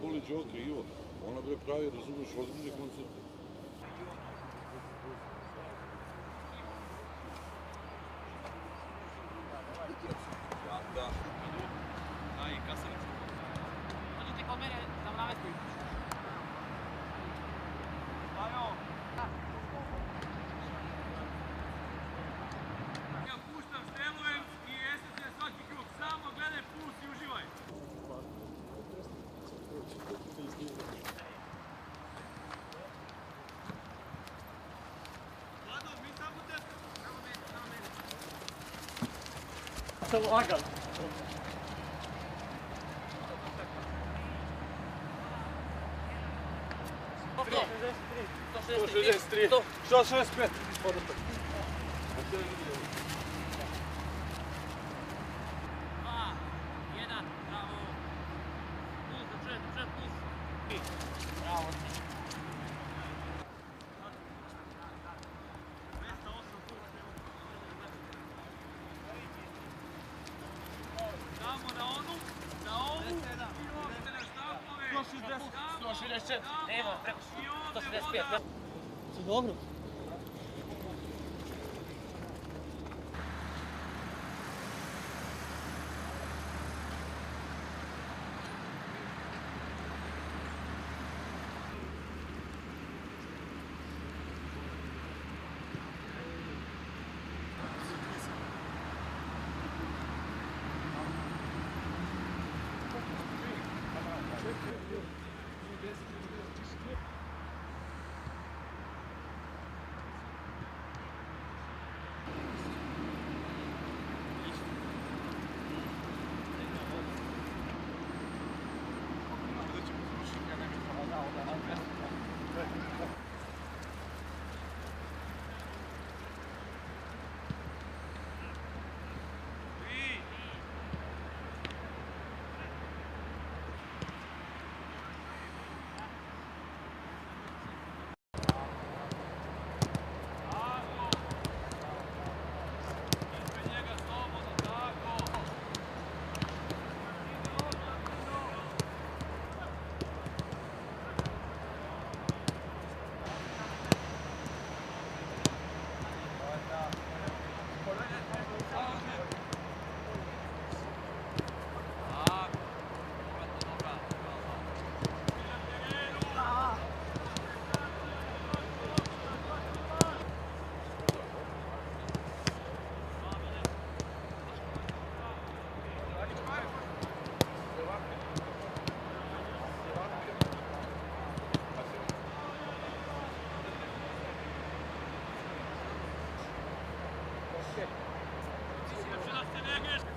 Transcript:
boli Đoka, Ivo. Ona bre pravi, razumiješ, ozbiljne koncerte. Da. Dai, Kasarić. Dođite kod mene da mravesti. Ajo! Ja puštam strelujem i SSD svaki krug. Samo gledaj puls i uživaj. Vlado, mi samo tebe. Samo mene. Samo lagan. Sto 63. 165. Dva, jedan, bravo. Puls, da čujem puls. Bravo. 208 puls. Damo na onu, na ovu i ostane štapove. 164, evo, preko 165. Sve dobro? Zaczyna Senegiesz.